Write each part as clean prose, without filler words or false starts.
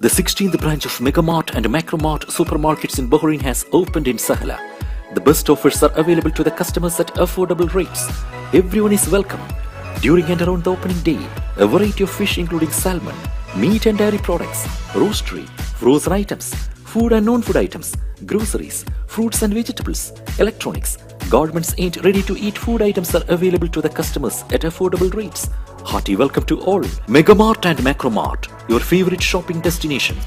The 16th branch of Megamart and Macromart supermarkets in Bahrain has opened in Sahala. The best offers are available to the customers at affordable rates. Everyone is welcome. During and around the opening day, a variety of fish including salmon, meat and dairy products, roastery, frozen items, food and non-food items, groceries, fruits and vegetables, electronics, garments and ready-to-eat food items are available to the customers at affordable rates. Hearty welcome to all. Megamart and Macromart, your favorite shopping destination.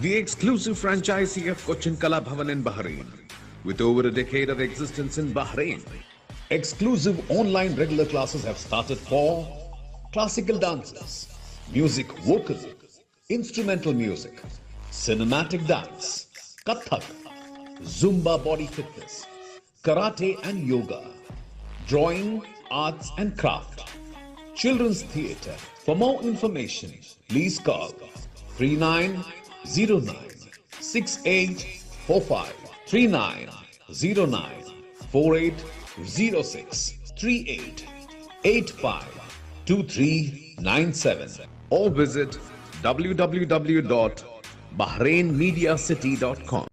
The exclusive franchisee of Cochin Kala Bhavan in Bahrain, with over a decade of existence in Bahrain. Exclusive online regular classes have started for classical dances, music vocal, instrumental music, cinematic dance, Kathak, Zumba body fitness, karate and yoga, drawing, arts and craft, children's theatre. For more information, please call 3909 6845 3909 4806 38 85 2397 or visit www.bahrainmediacity.com.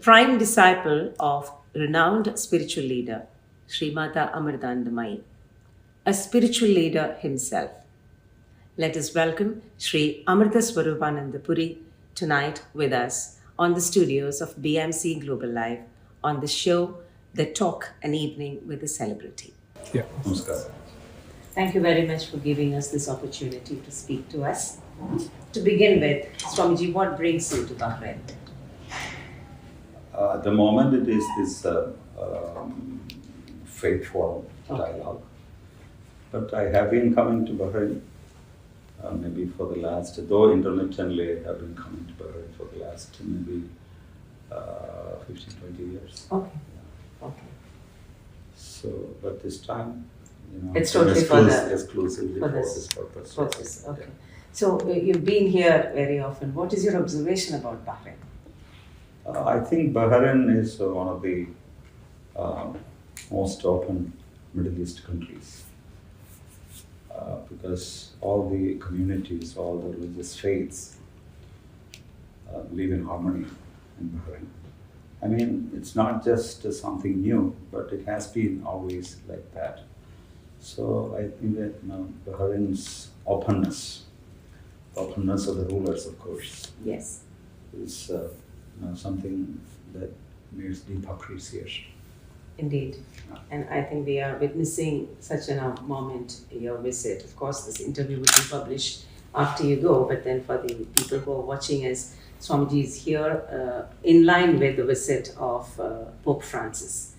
Prime disciple of renowned spiritual leader, Srimata Amritanandamayi, a spiritual leader himself. Let us welcome Sri Amritaswarupananda Puri tonight with us on the studios of BMC Global Live on the show, The Talk, an Evening with a Celebrity. Yeah, namaskar. Thank you very much for giving us this opportunity to speak to us. To begin with, Swamiji, what brings you to Bahrain? At the moment it is this faithful dialogue. But I have been coming to Bahrain maybe for the last, though intermittently I have been coming to Bahrain for the last maybe 15-20 years. Okay. Yeah. Okay. So, but this time, it's totally exclusively for this purpose. Okay. Yeah. So you've been here very often. What is your observation about Bahrain? I think Bahrain is one of the most open Middle East countries because all the communities, all the religious faiths live in harmony in Bahrain. I mean, it's not just something new, but it has been always like that. So I think that Bahrain's openness openness of the rulers, of course, Yes. is something that makes deep appreciation. Indeed. And I think we are witnessing such a moment in your visit. Of course, this interview will be published after you go, but then for the people who are watching us, Swamiji is here in line with the visit of Pope Francis.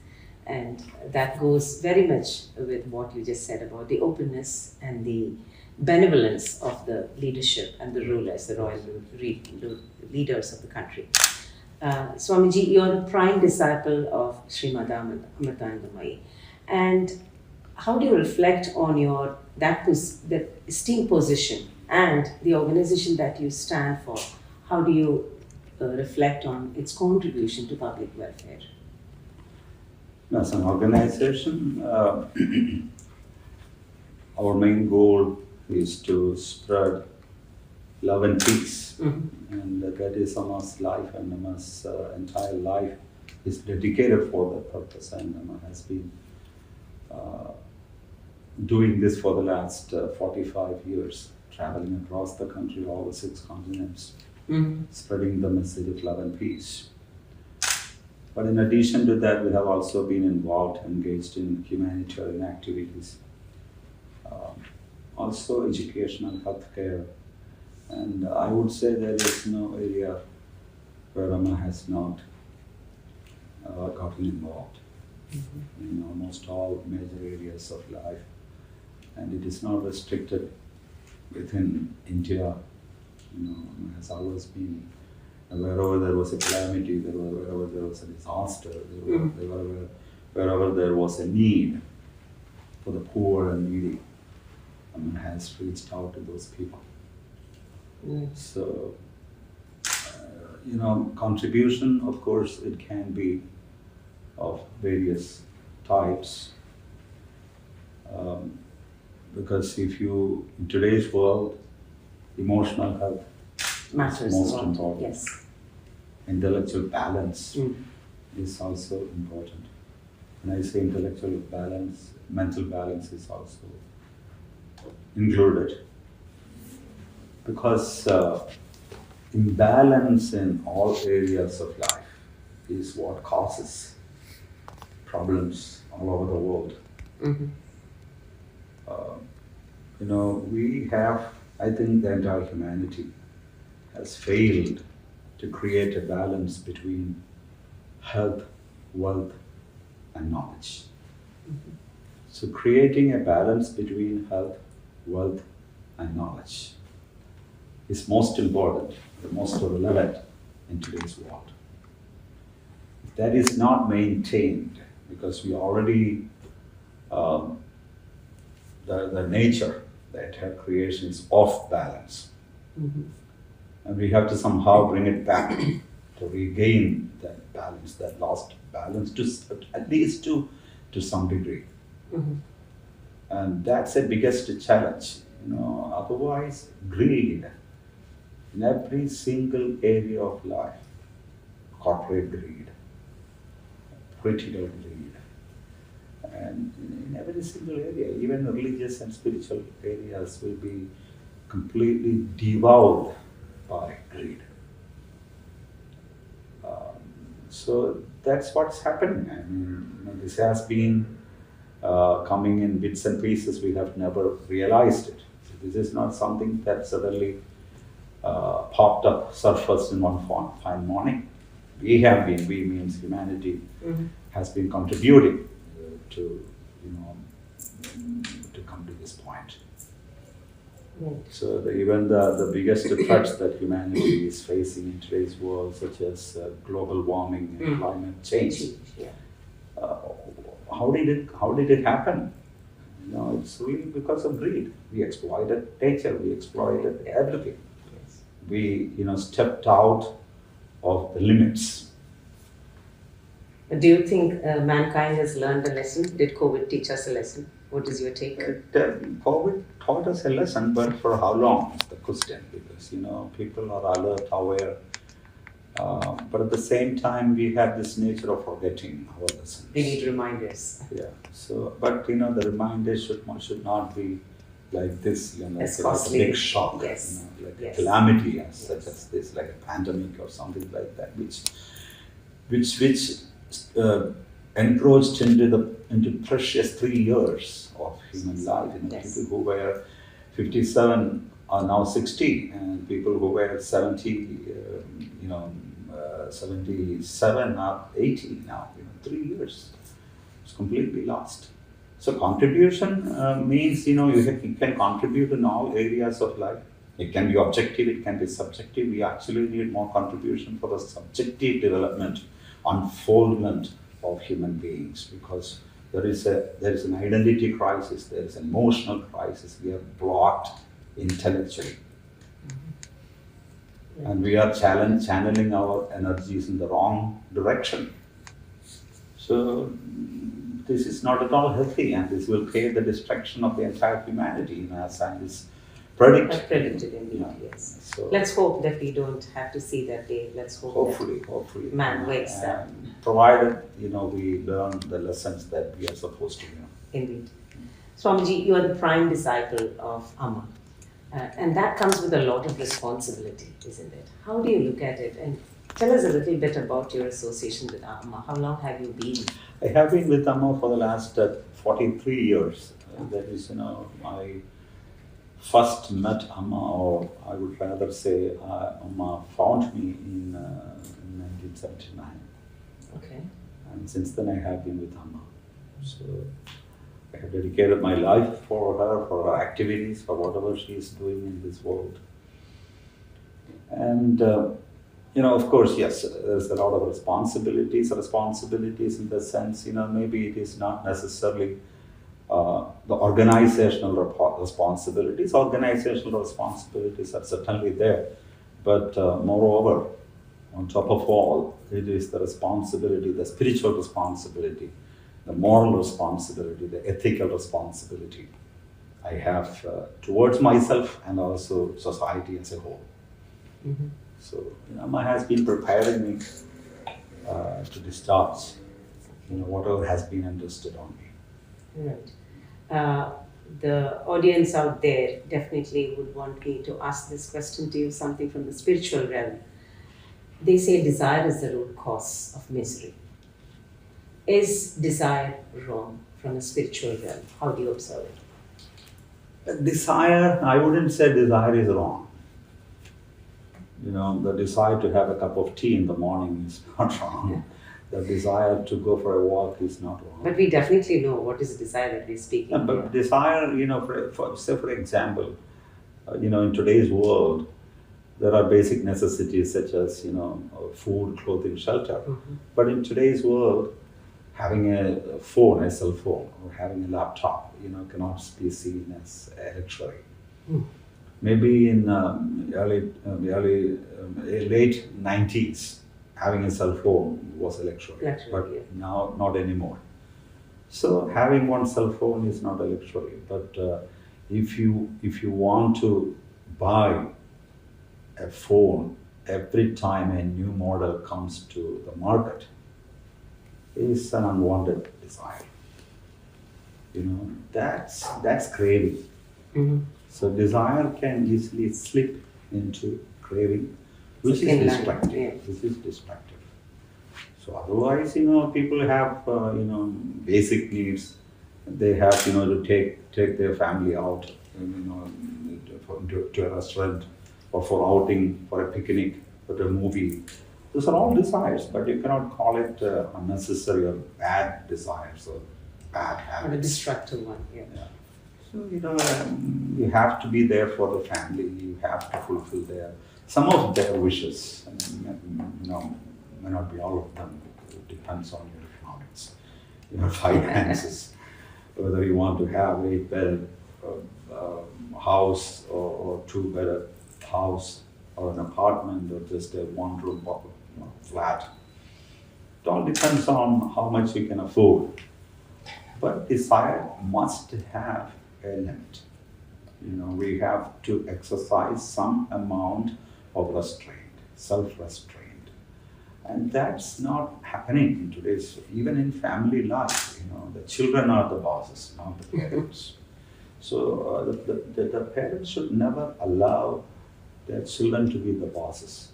And that goes very much with what you just said about the openness and the benevolence of the leadership and the rulers, the royal leaders of the country. Swamiji, you're the prime disciple of Srimata Amritanandamayi. And how do you reflect on your that esteemed position and the organization that you stand for? How do you reflect on its contribution to public welfare? As an organization, our main goal is to spread love and peace. And that is Ama's life, and Ama's entire life is dedicated for that purpose, and Ama has been doing this for the last 45 years, traveling across the country, all the 6 continents, spreading the message of love and peace. But in addition to that, we have also been engaged in humanitarian activities, also educational, healthcare, and I would say there is no area where Amma has not gotten involved in almost all major areas of life, and it is not restricted within India. Amma has always been wherever there was a calamity, wherever there was a disaster, wherever there was a need for the poor and needy, Amma has reached out to those people. So, contribution, of course, it can be of various types. Because in today's world, emotional health Matters most a lot. important. Yes. Intellectual balance is also important. When I say intellectual balance, mental balance is also included. Because imbalance in all areas of life is what causes problems all over the world. We have, I think the entire humanity has failed to create a balance between health, wealth, and knowledge. So creating a balance between health, wealth, and knowledge is most important, the most relevant in today's world. If that is not maintained, because we already, the nature, the entire creation is off balance. And we have to somehow bring it back to regain that balance, that lost balance, at least to some degree. And that's the biggest challenge. Otherwise, greed in every single area of life, corporate greed, political greed, and in every single area, even religious and spiritual areas will be completely devoured by greed. So that's what's happening. I mean, this has been coming in bits and pieces. We have never realized it. So this is not something that suddenly popped up, surfaced in one fine morning. We means humanity, has been contributing to come to this point. So even the biggest threats that humanity is facing in today's world, such as global warming and climate change, how did it happen? It's really because of greed. We exploited nature. We exploited everything. Yes. We stepped out of the limits. Do you think mankind has learned a lesson? Did COVID teach us a lesson? What is your take? COVID taught us a lesson, but for how long is the question? Because people are alert, aware, but at the same time we have this nature of forgetting our lessons. We need reminders. Yeah. So, but the reminders should not be like this, you know, As like costly. a big shock, Yes. you know, like Yes. a calamity Yes. such as this, like a pandemic or something like that, which encroached into precious 3 years of human life. You know, Yes. people who were 57 are now 60, and people who were 70, 77 are 80 now. You know, 3 years. It's completely lost. So contribution means, you know, you can contribute in all areas of life. It can be objective, it can be subjective. We actually need more contribution for the subjective development, unfoldment of human beings, because there is an identity crisis, there is an emotional crisis. We are blocked intellectually. And we are channeling our energies in the wrong direction. So this is not at all healthy, and this will create the destruction of the entire humanity, you know, as scientists predict. I've predicted indeed, Yeah. yes. So Let's hope that we don't have to see that day. Let's hope hopefully, man wakes up. provided, you know, we learn the lessons that we are supposed to learn. Indeed. Swamiji, you are the prime disciple of Amma. And that comes with a lot of responsibility, isn't it? How do you look at it? And tell us a little bit about your association with Amma. How long have you been? I have been with Amma for the last 43 years. That is, you know, I first met Amma, or I would rather say Amma found me in 1979. Okay. And since then I have been with Amma. So I have dedicated my life for her activities, for whatever she is doing in this world. And, you know, of course, yes, there's a lot of responsibilities in the sense, you know, maybe it is not necessarily the organizational responsibilities. Organizational responsibilities are certainly there, but moreover, on top of all, it is the responsibility, the spiritual responsibility, the moral responsibility, the ethical responsibility I have towards myself and also society as a whole. Mm-hmm. So, you know, Amma has been preparing me to discharge, you know, whatever has been entrusted on me. Right. The audience out there definitely would want me to ask this question to you, something from the spiritual realm. They say desire is the root cause of misery. Is desire wrong from a spiritual realm? How do you observe it? Desire, I wouldn't say desire is wrong. You know, the desire to have a cup of tea in the morning is not wrong. The desire to go for a walk is not wrong. But we definitely know what is desire that we're speaking Yeah, but here. desire, you know, for example, you know, in today's world, there are basic necessities such as, you know, food, clothing, shelter. Mm-hmm. But in today's world, having a phone, a cell phone, or having a laptop, you know, cannot be seen as a luxury. Mm. Maybe in late 90s, having a cell phone was a luxury, but yeah. now not anymore. So having one cell phone is not a luxury, but if you want to buy a phone every time a new model comes to the market, is an unwanted desire. You know, that's craving. Mm-hmm. So desire can easily slip into craving, which is destructive. Yeah. Which is destructive. So otherwise, you know, people have you know, basic needs. They have, you know, to take their family out, you know, to a restaurant, or for outing, for a picnic, for a movie. Those are all desires, but you cannot call it unnecessary or bad desires or bad habits. Or a destructive one, yeah. So, you know, you have to be there for the family. You have to fulfill some of their wishes. You know, may not be all of them. It depends on your economics, your finances, whether you want to have a 8-bed house or 2-bed house or an apartment or just a 1-room flat. It all depends on how much you can afford. But desire must have a limit. You know, we have to exercise some amount of restraint, self-restraint. And that's not happening in today's, even in family life. You know, the children are the bosses, not the parents. So the parents should never allow their children to be the bosses.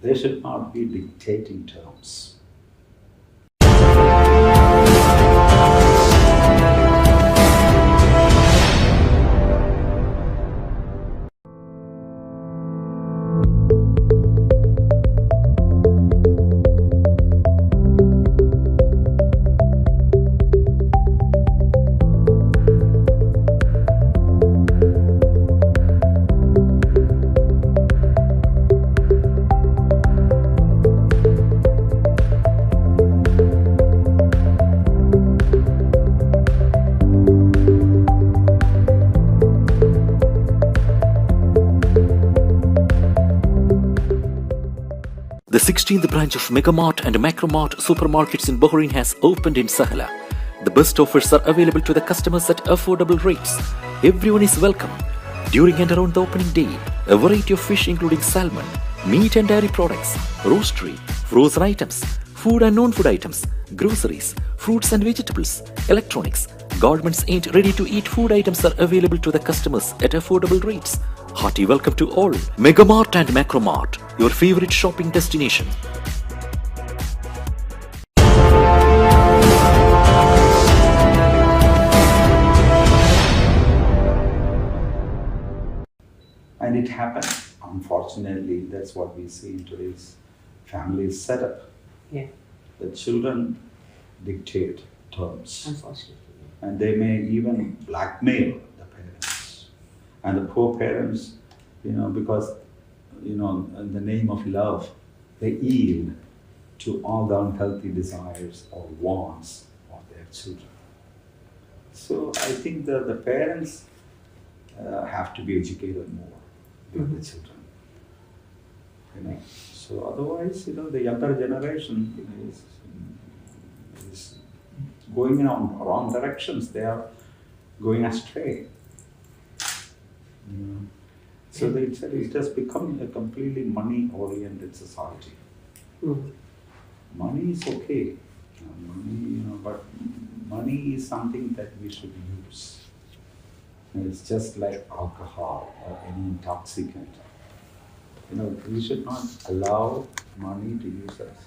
They should not be dictating terms. The 16th branch of Megamart and Macromart supermarkets in Bahrain has opened in Sahala. The best offers are available to the customers at affordable rates. Everyone is welcome. During and around the opening day, a variety of fish including salmon, meat and dairy products, roastery, frozen items, food and non-food items, groceries, fruits and vegetables, electronics, garments and ready-to-eat food items are available to the customers at affordable rates. Hearty welcome to all. Megamart and Macromart, your favorite shopping destination. And it happens. Unfortunately, that's what we see in today's family setup. Yeah, The children dictate terms. unfortunately. And they may even blackmail the parents. And the poor parents, because, in the name of love, they yield to all the unhealthy desires or wants of their children. So I think that the parents have to be educated more with the children. So otherwise, the younger generation is going in wrong directions. They are going astray. So it has become a completely money-oriented society. Money is okay, but money is something that we should use. It's just like alcohol or any intoxicant. We should not allow money to use us.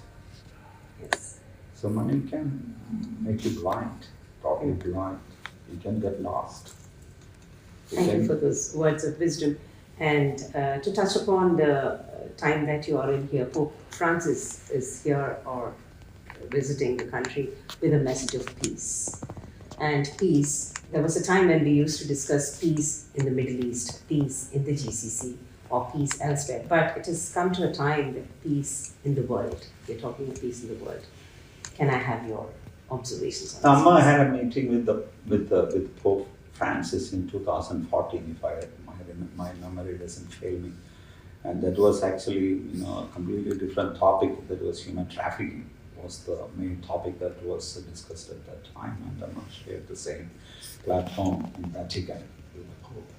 Yes. So money can make you blind, totally blind. You can get lost. Thank you for those words of wisdom. And to touch upon the time that you are in here, Pope Francis is here or visiting the country with a message of peace. And peace, there was a time when we used to discuss peace in the Middle East, peace in the GCC, or peace elsewhere. But it has come to a time with peace in the world. We're talking of peace in the world. Can I have your observations on this? Amma had a meeting with Pope Francis in 2014, if my memory doesn't fail me, and that was actually a completely different topic. That was human trafficking was the main topic that was discussed at that time, and Amma shared the same platform in Vatican with the Pope.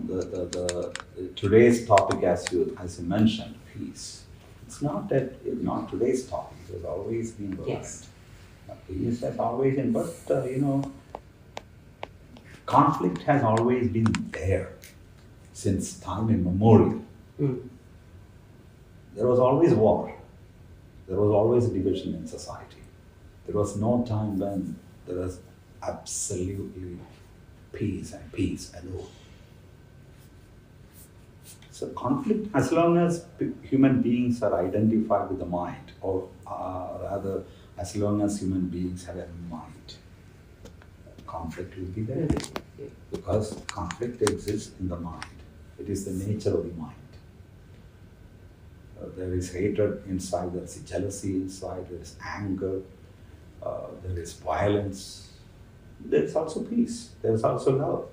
The today's topic, as you mentioned, peace. It's not today's topic. It has always been relevant. Yes. Peace has always been, but conflict has always been there since time immemorial. There was always war. There was always division in society. There was no time when there was absolutely peace and peace alone. So conflict, as long as human beings are identified with the mind, or rather, as long as human beings have a mind, conflict will be there. Because conflict exists in the mind. It is the nature of the mind. There is hatred inside, there is jealousy inside, there is anger, there is violence. There is also peace, there is also love.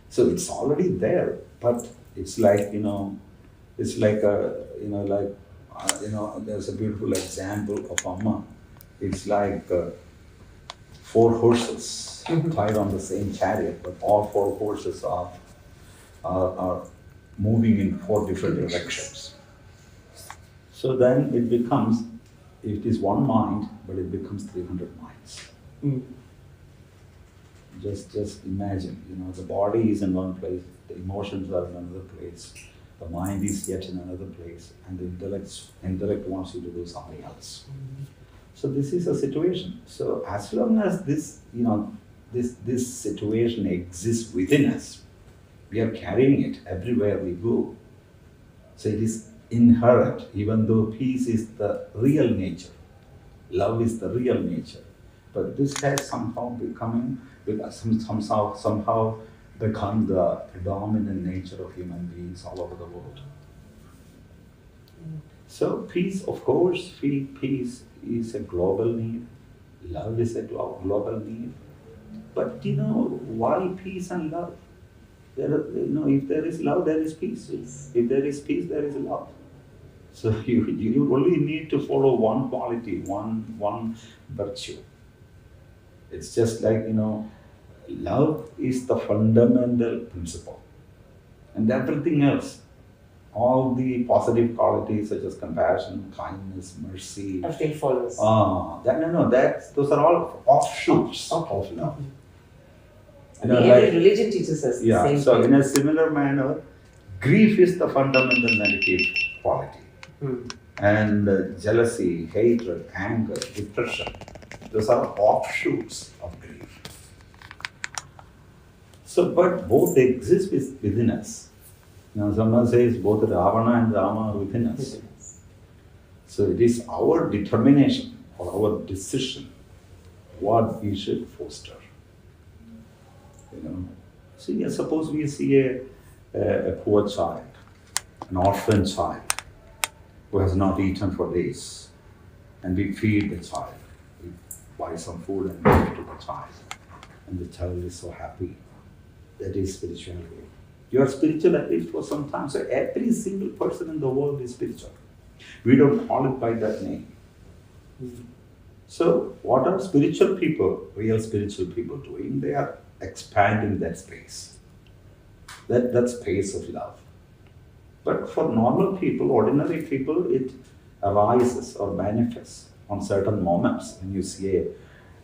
So it's already there, but it's like, it's like there's a beautiful example of Amma. It's like 4 horses tied on the same chariot, but all 4 horses are moving in 4 different directions. So then it is one mind, but it becomes 300 minds. Just imagine, the body is in one place, the emotions are in another place, the mind is yet in another place, and the intellect wants you to do something else. So this is a situation. So as long as this, this situation exists within us, we are carrying it everywhere we go. So it is inherent, even though peace is the real nature, love is the real nature. But this has somehow somehow become the predominant nature of human beings all over the world. So peace, of course, peace is a global need. Love is a global need. But why peace and love? If there is love, there is peace. If there is peace, there is love. So you only need to follow one quality, one virtue. It's just like, love is the fundamental principle. And everything else, all the positive qualities such as compassion, kindness, mercy. Everything follows. Those are all offshoots of love. Every religion teaches us the same so thing. in a similar manner, grief is the fundamental negative quality. And jealousy, hatred, anger, depression, those are offshoots of grief. So, but both exist within us. Someone says both Ravana and Rama are within us. So it is our determination or our decision what we should foster. So suppose we see a poor child, an orphan child who has not eaten for days, and we feed the child. We buy some food and give it to the child, and the child is so happy. That is spirituality. You are spiritual at least for some time. So every single person in the world is spiritual. We don't call it by that name. So what are spiritual people, real spiritual people doing? They are expanding that space. That space of love. But for normal people, ordinary people, it arises or manifests on certain moments. When you see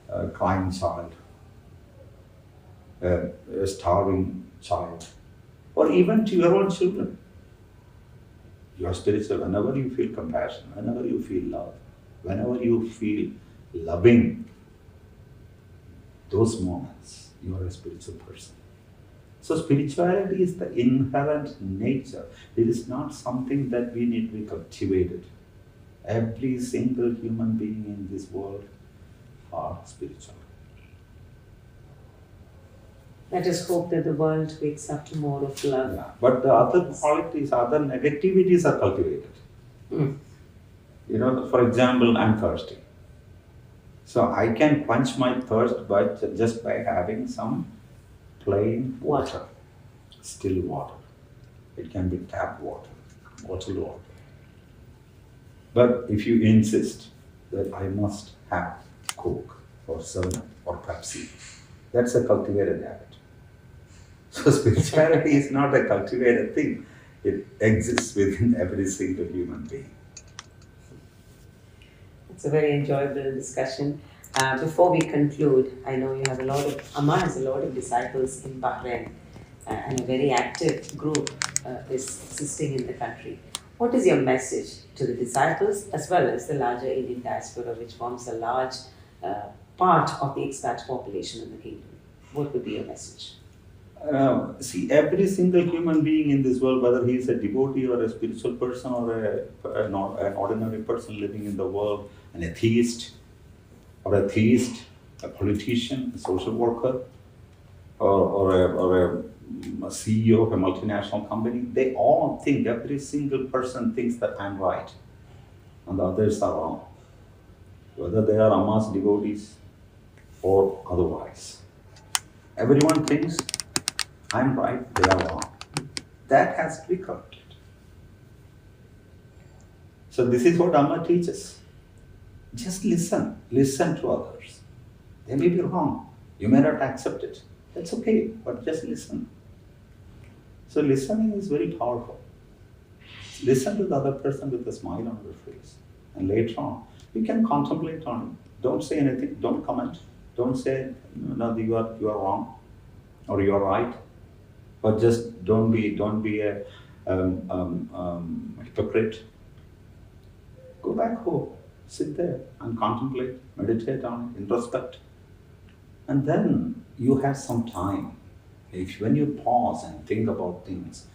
a crying child, a starving child, or even to your own children. You are spiritual whenever you feel compassion, whenever you feel love, whenever you feel loving. Those moments, you are a spiritual person. So spirituality is the inherent nature. It is not something that we need to be cultivated. Every single human being in this world are spiritual. Let us hope that the world wakes up to more of love. Yeah. But the other qualities, other negativities are cultivated. For example, I'm thirsty. So I can quench my thirst just by having some plain water, still water. It can be tap water, bottled water. But if you insist that I must have Coke or 7-Up or Pepsi, that's a cultivated habit. So spirituality is not a cultivated thing. It exists within every single human being. It's a very enjoyable discussion. Before we conclude, I know you have Amma has a lot of disciples in Bahrain, and a very active group is existing in the country. What is your message to the disciples as well as the larger Indian diaspora, which forms a large part of the expat population in the kingdom? What would be your message? See, every single human being in this world, whether he is a devotee or a spiritual person or an ordinary person living in the world, an atheist, a politician, a social worker, or a CEO of a multinational company, they all think, every single person thinks that I'm right and the others are wrong. Whether they are Amma's devotees or otherwise. Everyone thinks I'm right, they are wrong. That has to be corrected. So this is what Amma teaches. Just listen to others. They may be wrong. You may not accept it. That's okay, but just listen. So listening is very powerful. Listen to the other person with a smile on your face. And later on, you can contemplate on it. Don't say anything, don't comment. Don't say, no, you are wrong or you are right. Or just don't be a hypocrite. Go back home, sit there and contemplate, meditate on it, introspect. And then you have some time. When you pause and think about things,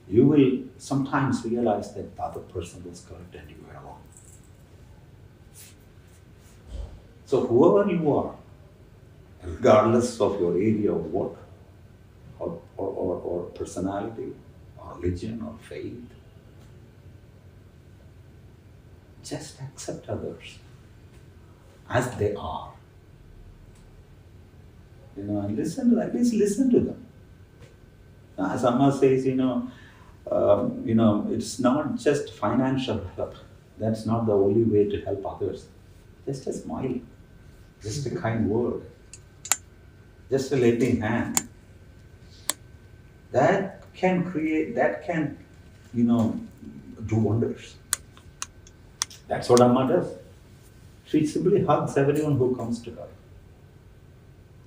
you will sometimes realize that the other person was correct and you were wrong. So whoever you are, regardless of your area of work, or personality, or religion, or faith, just accept others as they are. And listen to, at least listen to them. As Amma says, it's not just financial help. That's not the only way to help others. Just a smile, just a kind word, just a lending hand. That can do wonders. That's what Amma does. She simply hugs everyone who comes to her.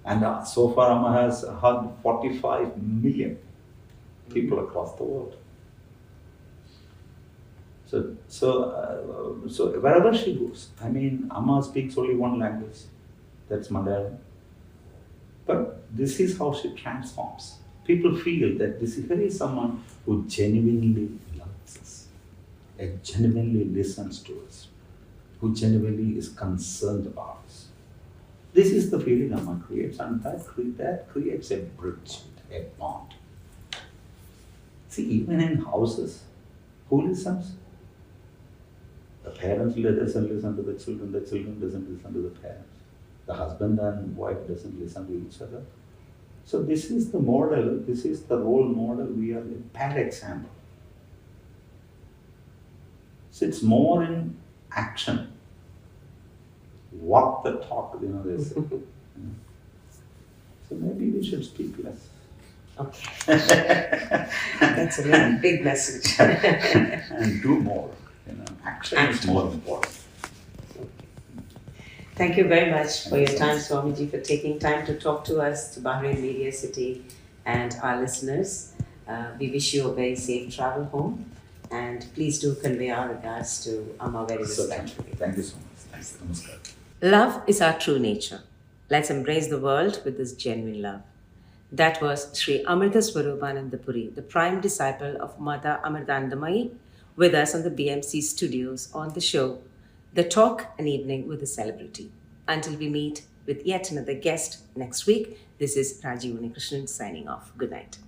And so far Amma has hugged 45 million people across the world. So wherever she goes, Amma speaks only one language, that's Malayalam. But this is how she transforms. People feel that here is someone who genuinely loves us, and genuinely listens to us, who genuinely is concerned about us. This is the feeling Amma creates, and that creates a bridge, a bond. See, even in houses, who listens? The parents doesn't listen to the children doesn't listen to the parents. The husband and wife doesn't listen to each other. So this is the model, this is the role model, we are a bad example. So it's more in action. Walk the talk, they say. So maybe we should speak less. Okay. That's a very big message. And do more. Action is more important. Thank you very much for your time, Swamiji, for taking time to talk to us, to Bahrain Media City and our listeners. We wish you a very safe travel home, and please do convey our regards to Amma very respectfully. Thank you so much. Thanks. Namaskar. Love is our true nature. Let's embrace the world with this genuine love. That was Sri Amritaswarupananda Puri, the prime disciple of Mata Amritanandamayi, with us on the BMC studios on the show The Talk, an Evening with a Celebrity. Until we meet with yet another guest next week, this is Raji Unnikrishnan signing off. Good night.